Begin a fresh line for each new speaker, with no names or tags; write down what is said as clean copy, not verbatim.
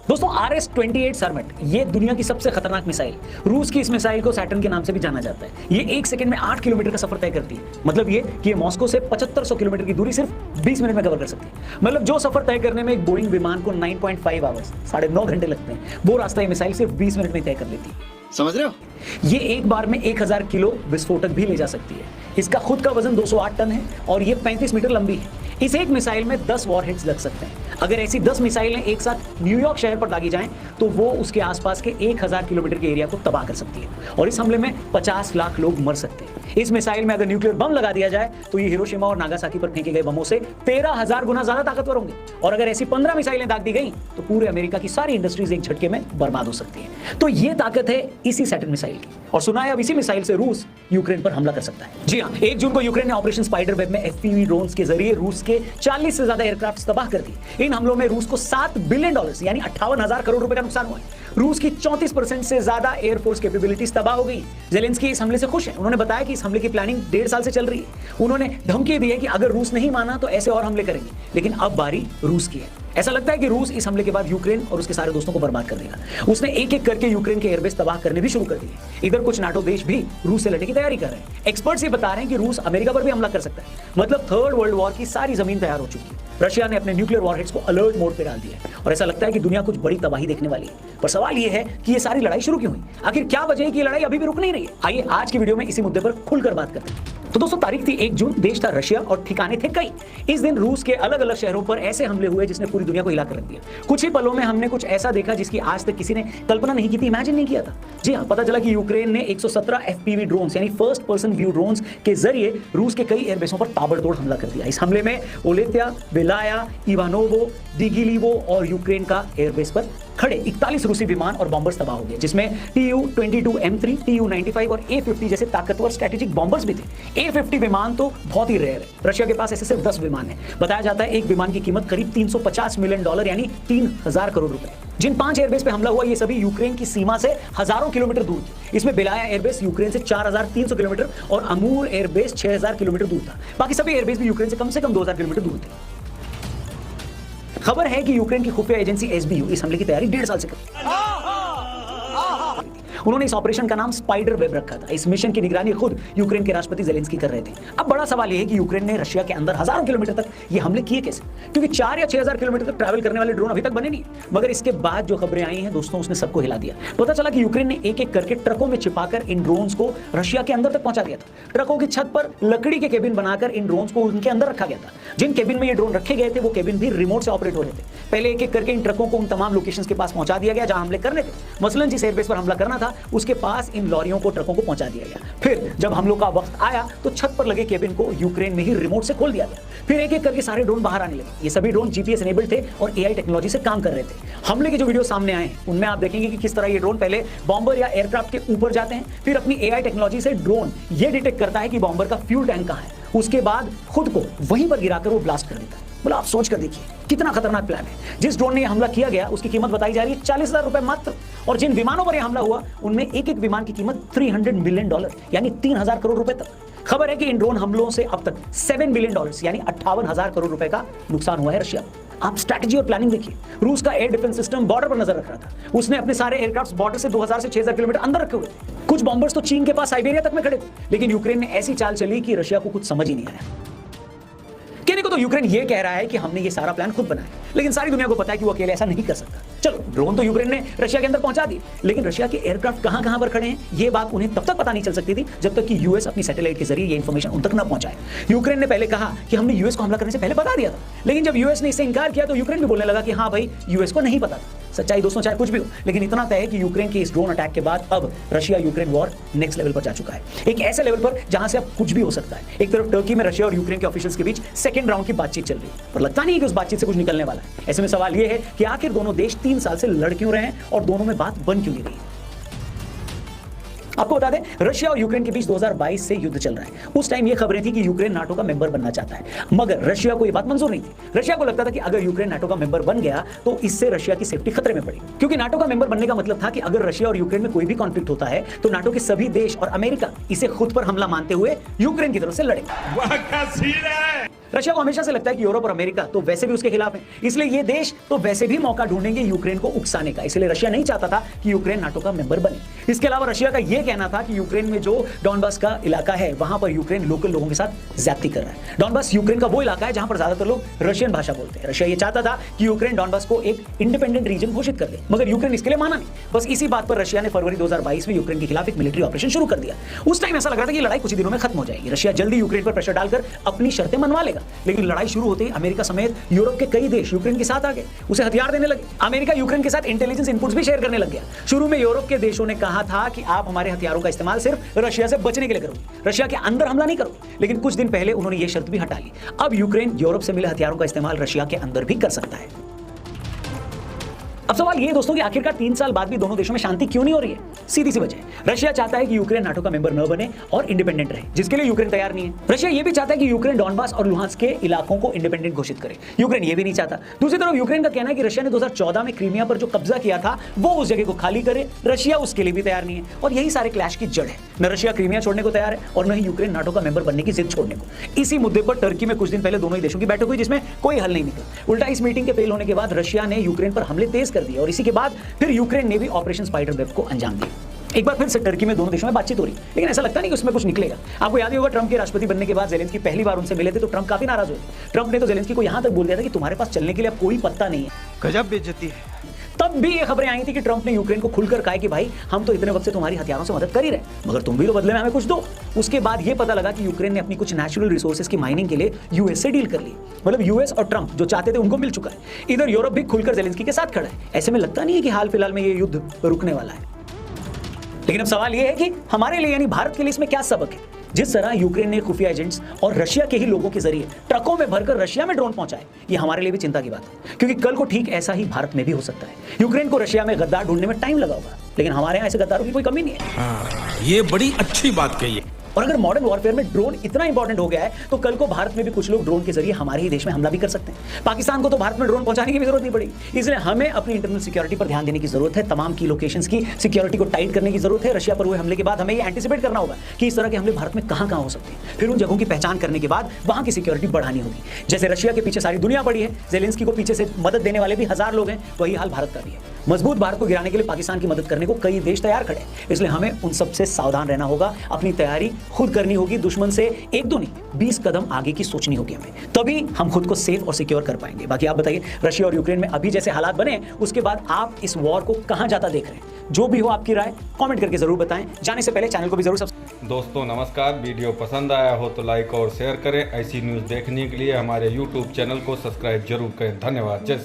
दोस्तों RS-28 सरमेट ये दुनिया की सबसे खतरनाक मिसाइल। रूस की इस मिसाइल को सैटर्न के नाम से भी जाना जाता है। ये 1 सेकंड में 8 किलोमीटर का सफर तय करती है। मतलब ये कि ये मॉस्को से 7500 किलोमीटर की दूरी सिर्फ 20 मिनट में कवर कर सकती है। मतलब जो सफर तय करने में एक बोइंग विमान को 9.5 आवर्स 9.5 घंटे लगते हैं, वो रास्ता ये मिसाइल सिर्फ 20 मिनट में तय कर लेती है।
समझ रहे हो?
ये एक बार में 1000 किलो विस्फोटक भी ले जा सकती है। इसका खुद का वजन 208 टन है और ये 35 मीटर लंबी है। इस एक मिसाइल में 10 वॉरहेड्स लग सकते हैं। अगर ऐसी 10 मिसाइलें एक साथ न्यूयॉर्क शहर पर दागी जाएं तो वो उसके आसपास के 1000 किलोमीटर के एरिया को तबाह कर सकती है और इस हमले में 50 लाख लोग मर सकते हैं। इस मिसाइल में अगर न्यूक्लियर बम लगा दिया जाए तो ये हिरोशिमा और नागासाकी पर फेंके गए बमों से 13,000 गुना ज्यादा ताकतवर होंगे और अगर ऐसी 15 मिसाइलें दाग दी गई तो पूरे अमेरिका की सारी इंडस्ट्रीज एक झटके में बर्बाद हो सकती है। तो ये ताकत है इसी सैटर्न मिसाइल की और सुना है अब इसी मिसाइल से रूस यूक्रेन पर हमला कर सकता है। जी हाँ, 1 जून को यूक्रेन ने ऑपरेशन स्पाइडर वेब में FPV ड्रोन्स के जरिए रूस के 40 से ज्यादा एयरक्राफ्ट तबाह कर दिए। इन हमलों में रूस को $7 बिलियन यानी 58,000 करोड़ रुपए का नुकसान हुआ है। रूस की 34% से ज्यादा एयरफोर्स कैपेबिलिटीज तबाह हो गई। जेलेंस्की इस हमले से खुश है। उन्होंने बताया कि इस हमले की प्लानिंग 1.5 साल से चल रही है। उन्होंने धमकी दी है कि अगर रूस नहीं माना तो ऐसे और हमले करेंगे, लेकिन अब बारी रूस की है। ऐसा लगता है कि रूस इस हमले के बाद यूक्रेन और उसके सारे दोस्तों को बर्बाद कर देगा। उसने एक एक करके यूक्रेन के एयरबेस तबाह करने भी शुरू कर दिए। इधर कुछ नाटो देश भी रूस से लड़ने की तैयारी कर रहे हैं। एक्सपर्ट्स ये बता रहे हैं कि रूस अमेरिका पर भी हमला कर सकता है। मतलब थर्ड वर्ल्ड वॉर की सारी जमीन तैयार हो चुकी है। रशिया ने अपने न्यूक्लियर वॉरहेड्स को अलर्ट मोड पे डाल दिया है और ऐसा लगता है कि दुनिया कुछ बड़ी तबाही देखने वाली है। पर सवाल ये है कि ये सारी लड़ाई शुरू क्यों हुई? आखिर क्या वजह है कि ये लड़ाई अभी भी रुक नहीं रही है? आइए आज की वीडियो में इसी मुद्दे पर खुलकर बात करते हैं। तो दोस्तों तारीख थी 1 जून, देश था रशिया और ठिकाने थे कई। इस दिन रूस के अलग अलग शहरों पर ऐसे हमले हुए जिसने पूरी दुनिया को हिलाकर रख दिया। कुछ ही पलों में हमने कुछ ऐसा देखा जिसकी आज तक किसी ने कल्पना नहीं की थी, इमेजिन नहीं किया था। जी हाँ, पता चला कि यूक्रेन ने 117 FPV ड्रोन्स यानी फर्स्ट पर्सन व्यू ड्रोन्स के जरिए रूस के कई एयरबेसों पर ताबड़तोड़ हमला कर दिया। इस हमले में ओलेत्या, बेलाया, इवानोवो, डिगिलीवो और यूक्रेन का एयरबेस पर खड़े 41 रूसी विमान और बॉम्बर्स तबाह हो गए, जिसमें Tu-22M3, Tu-95 और A-50 जैसे ताकतवर स्ट्रेटेजिक बॉम्बर्स भी थे। A-50 विमान तो बहुत ही रेयर है। रशिया के पास ऐसे सिर्फ 10 विमान हैं। बताया जाता है एक विमान की कीमत करीब $350 मिलियन यानी 3000 करोड़ रुपए। जिन 5 एयरबेस पे हमला हुआ ये सभी यूक्रेन की सीमा से हजारों किलोमीटर दूर थे। इसमें बेलाया एयरबेस यूक्रेन से 4300 किलोमीटर और अमूर एयरबेस 6000 किलोमीटर दूर था। बाकी सभी एयरबेस भी यूक्रेन से कम 2000 किलोमीटर दूर थे। खबर है कि यूक्रेन की खुफिया एजेंसी SBU इस हमले की तैयारी 1.5 साल से कर उन्होंने इस ऑपरेशन का नाम स्पाइडर वेब रखा था। इस मिशन की निगरानी खुद यूक्रेन के राष्ट्रपति जेलेंस्की कर रहे थे। अब बड़ा सवाल यह है कि यूक्रेन ने रशिया के अंदर हजारों किलोमीटर तक ये हमले किए कैसे? क्योंकि 4 या 6000 किलोमीटर तक ट्रैवल करने वाले ड्रोन अभी तक बने नहीं। मगर इसके बाद जो खबरें आई हैं दोस्तों, उसने सबको हिला दिया। पता चला कि यूक्रेन ने एक एक करके ट्रकों में छिपाकर इन ड्रोन्स को रशिया के अंदर तक पहुंचा दिया था। ट्रकों की छत पर लकड़ी के केबिन बनाकर इन ड्रोन्स को उनके अंदर रखा गया था। जिन केबिन में ये ड्रोन रखे गए थे वो केबिन भी रिमोट से ऑपरेट हो रहे थे। पहले एक एक करके इन ट्रकों को उन तमाम लोकेशंस के पास पहुंचा दिया गया जहां हमले करने थे। मसलन जिस एयरबेस पर हमला करना था उसके पास इन लॉरियों को, ट्रकों को पहुंचा दिया गया। फिर जब हमलों का वक्त आया तो छत पर लगे केबिन को यूक्रेन में ही रिमोट से खोल दिया गया। फिर एक एक करके सारे ड्रोन बाहर आने लगे। ये सभी ड्रोन GPS एनेबल्ड थे और AI टेक्नोलॉजी से काम कर रहे थे। हमले के जो वीडियो सामने आए हैं उनमें आप देखेंगे कि किस तरह ये ड्रोन पहले बॉम्बर या एयरक्राफ्ट के ऊपर जाते हैं, फिर अपनी AI टेक्नोलॉजी से ड्रोन ये डिटेक्ट करता है कि बॉम्बर का फ्यूल टैंक कहां है। उसके बाद खुद को वहीं पर गिराकर वो ब्लास्ट कर देता है। बोला आप सोच कर देखिए कितना खतरनाक प्लान है। जिस ड्रोन ने हमला किया गया उसकी कीमत बताई जा रही है 40,000 रुपए मात्र, और जिन विमानों पर यह हमला हुआ उनमें एक एक विमान की कीमत $300 मिलियन यानी 3000 करोड़ रुपए तक। खबर है कि इन ड्रोन हमलों से अब तक $7 बिलियन यानी 58,000 करोड़ रुपए का नुकसान हुआ है रशिया को। आप स्ट्रैटेजी और प्लानिंग देखिए। रूस का एयर डिफेंस सिस्टम बॉर्डर पर नजर रख रहा था। उसने अपने सारे एयरक्राफ्ट बॉर्डर से 2000 से 6000 किलोमीटर अंदर रखे हुए थे। कुछ बॉम्बर्स तो चीन के पास साइबेरिया तक में खड़े थे। लेकिन यूक्रेन ने ऐसी चाल चली कि रशिया को कुछ समझ ही नहीं आया। कहने को तो यूक्रेन ये कह रहा है कि हमने ये सारा प्लान खुद बनाया, लेकिन सारी दुनिया को पता है कि वो अकेले ऐसा नहीं कर सकता। चलो ड्रोन तो यूक्रेन ने रशिया के अंदर पहुंचा दी, लेकिन रशिया के एयरक्राफ्ट कहां पर खड़े हैं ये बात उन्हें तब तक पता नहीं चल सकती थी जब तक कि यूएस अपनी सैटेलाइट के जरिए ये इंफॉर्मेशन उन तक न पहुंचाए। यूक्रेन ने पहले कहा कि हमने यूएस को हमला करने से पहले बता दिया था, लेकिन जब यूएस ने इससे इनकार किया तो यूक्रेन भी बोलने लगा कि हाँ भाई यूएस को नहीं पता था। सच्चाई दोस्तों चाहे कुछ भी हो, लेकिन इतना तय है कि यूक्रेन के इस ड्रोन अटैक के बाद अब Russia Ukraine war next level पर जा चुका है। एक ऐसे लेवल पर जहां से अब कुछ भी हो सकता है। एक तरफ टर्की में रशिया और यूक्रेन के ऑफिशियल्स के बीच सेकंड राउंड की बातचीट चल रही है, पर लगता नहीं है कि उस बातचीत से कुछ निकलने वाला है। ऐसे में सवाल यह है कि आखिर दोनों देश 3 साल से लड़ क्यों रहे हैं और दोनों में बात बन क्यों नहीं रही। आपको बता दें रशिया और यूक्रेन के बीच 2022 से युद्ध चल रहा है। उस टाइम ये खबरें थी कि यूक्रेन नाटो का मेंबर बनना चाहता है, मगर रशिया को ये बात मंजूर नहीं थी। रशिया को लगता था कि अगर यूक्रेन नाटो का मेंबर बन गया तो इससे रशिया की सेफ्टी खतरे में पड़ेगी, क्योंकि नाटो का मेंबर बनने का मतलब था कि अगर रशिया और यूक्रेन में कोई भी कॉन्फ्लिक्ट होता है तो नाटो के सभी देश और अमेरिका इसे खुद पर हमला मानते हुए यूक्रेन की तरफ से लड़ेंगे। रशिया को हमेशा से लगता है कि यूरोप और अमेरिका तो वैसे भी उसके खिलाफ है, इसलिए ये देश तो वैसे भी मौका ढूंढेंगे यूक्रेन को उकसाने का। इसलिए रशिया नहीं चाहता था कि यूक्रेन नाटो का मेंबर बने। इसके अलावा रशिया का यह कहना था कि यूक्रेन में जो डॉनबास का इलाका है वहां पर यूक्रेन लोकल लोगों के साथ ज्यादती कर रहा है। डॉनबास यूक्रेन का वो इलाका है जहां पर ज्यादातर लोग रशियन भाषा बोलते हैं। रशिया ये चाहता था कि यूक्रेन डॉनबास को एक इंडिपेंडेंट रीजन घोषित कर दे, मगर यूक्रेन इसके लिए माना नहीं। बस इसी बात पर रशिया ने फरवरी 2022 में यूक्रेन के खिलाफ एक मिलिट्री ऑपरेशन शुरू कर दिया। उस टाइम ऐसा लग रहा था कि लड़ाई कुछ दिनों में खत्म हो जाएगी, रशिया जल्दी यूक्रेन पर प्रेशर डालकर अपनी शर्तें मनवा लेगा। लेकिन लड़ाई शुरू होते ही अमेरिका समेत यूरोप के कई देश यूक्रेन के साथ आ गए, उसे हथियार देने लगे। अमेरिका यूक्रेन के साथ इंटेलिजेंस इनपुट्स भी शेयर करने लग गया। शुरू में यूरोप के देशों ने कहा था कि आप हमारे हथियारों का इस्तेमाल सिर्फ रशिया से बचने के लिए करो, रशिया के अंदर हमला नहीं करो। लेकिन कुछ दिन पहले उन्होंने यह शर्त भी हटा ली। अब यूक्रेन यूरोप से मिले हथियारों का इस्तेमाल रशिया के अंदर भी कर सकता है। अब सवाल ये दोस्तों कि आखिरकार 3 साल बाद भी दोनों देशों में शांति क्यों नहीं हो रही है? सीधी सी वजह, रशिया चाहता है कि यूक्रेन नाटो का मेंबर न बने और इंडिपेंडेंट रहे, जिसके लिए यूक्रेन तैयार नहीं है। रशिया ये भी चाहता है कि यूक्रेन डॉनबास और लुहांस्क के इलाकों को इंडिपेंडेंट घोषित करे, यूक्रेन ये भी नहीं चाहता। दूसरी तरफ यूक्रेन का कहना है कि रशिया ने 2014 में क्रीमिया पर जो कब्जा किया था वो उस जगह को खाली करे, रशिया उसके लिए भी तैयार नहीं है। और यही सारे क्लैश की जड़ है। न रशिया क्रीमिया छोड़ने को तैयार है और न ही यूक्रेन नाटो का मेंबर बनने की जिद छोड़ने को। इसी मुद्दे पर टर्की में कुछ दिन पहले दोनों ही देशों की बैठक हुई, जिसमें कोई हल नहीं निकला। उल्टा इस मीटिंग के फेल होने के बाद रशिया ने यूक्रेन पर हमले तेज कर दिए और इसी के बाद फिर यूक्रेन ने भी ऑपरेशन स्पाइडर वेब को अंजाम दिया। एक बार फिर से टर्की में दोनों देशों में बातचीत हो रही, लेकिन ऐसा लगता नहीं कि उसमें कुछ निकलेगा। आपको याद ही होगा, ट्रंप के राष्ट्रपति बनने के बाद जेलेंस्की पहली बार उनसे मिले थे तो ट्रंप काफी नाराज हुए। ट्रंप ने तो जेलेंस्की को यहां तक बोल दिया था कि तुम्हारे पास चलने के लिए अब कोई पत्ता नहीं है।
गजब बेइज्जती है।
तब भी ये खबरें आई थी कि ट्रंप ने यूक्रेन को खुलकर कहा कि भाई हम तो इतने वक्त से तुम्हारी हथियारों से मदद कर ही रहे, मगर तुम भी तो बदले में हमें कुछ दो। उसके बाद ये पता लगा कि यूक्रेन ने अपनी कुछ नेचुरल रिसोर्सेज की माइनिंग के लिए यूएस से डील कर ली। मतलब यूएस और ट्रंप जो चाहते थे उनको मिल चुका है। इधर यूरोप भी खुलकर जेलेंस्की के साथ खड़ा है। ऐसे में लगता नहीं है कि हाल फिलहाल में ये युद्ध रुकने वाला है। लेकिन अब सवाल यह है कि हमारे लिए यानी भारत के लिए इसमें क्या सबक है? जिस तरह यूक्रेन ने खुफिया एजेंट्स और रशिया के ही लोगों के जरिए ट्रकों में भरकर रशिया में ड्रोन पहुंचाए, ये हमारे लिए भी चिंता की बात है, क्योंकि कल को ठीक ऐसा ही भारत में भी हो सकता है। यूक्रेन को रशिया में गद्दार ढूंढने में टाइम लगा होगा, लेकिन हमारे यहाँ ऐसे गद्दारों की कोई कमी नहीं है।
ये बड़ी अच्छी बात कही है।
और अगर मॉडर्न वॉरफेयर में ड्रोन इतना इंपॉर्टेंट हो गया है तो कल को भारत में भी कुछ लोग ड्रोन के जरिए हमारे ही देश में हमला भी कर सकते हैं। पाकिस्तान को तो भारत में ड्रोन पहुंचाने की भी जरूरत नहीं पड़ेगी। इसलिए हमें अपनी इंटरनल सिक्योरिटी पर ध्यान देने की जरूरत है। तमाम की लोकेशंस की सिक्योरिटी को टाइट करने की जरूरत है। रशिया पर हुए हमले के बाद हमें ये एंटिसिपेट करना होगा कि इस तरह के हमले भारत में कहां हो सकते हैं। फिर उन जगहों की पहचान करने के बाद वहां की सिक्योरिटी बढ़ानी होगी। जैसे रशिया के पीछे सारी दुनिया पड़ी है, जेलेंस्की को पीछे से मदद देने वाले भी 1000 लोग हैं, वही हाल भारत का भी है। मजबूत भारत को गिराने के लिए पाकिस्तान की मदद करने को कई देश तैयार खड़े हैं। इसलिए हमें उन सबसे सावधान रहना होगा, अपनी तैयारी खुद करनी होगी। दुश्मन से 1-2 नहीं 20 कदम आगे की सोचनी होगी हमें, तभी हम खुद को सेफ और सिक्योर कर पाएंगे। बाकी आप बताइए, रशिया और यूक्रेन में अभी जैसे हालात बने उसके बाद आप इस वॉर को कहां जाता देख रहे हैं? जो भी हो आपकी राय कमेंट करके जरूर बताएं। जाने से पहले चैनल को भी जरूर सब्सक्राइब।
दोस्तों नमस्कार, वीडियो पसंद आया हो तो लाइक और शेयर करें। ऐसी न्यूज़ देखने के लिए हमारे YouTube चैनल को सब्सक्राइब जरूर करें। धन्यवाद। जय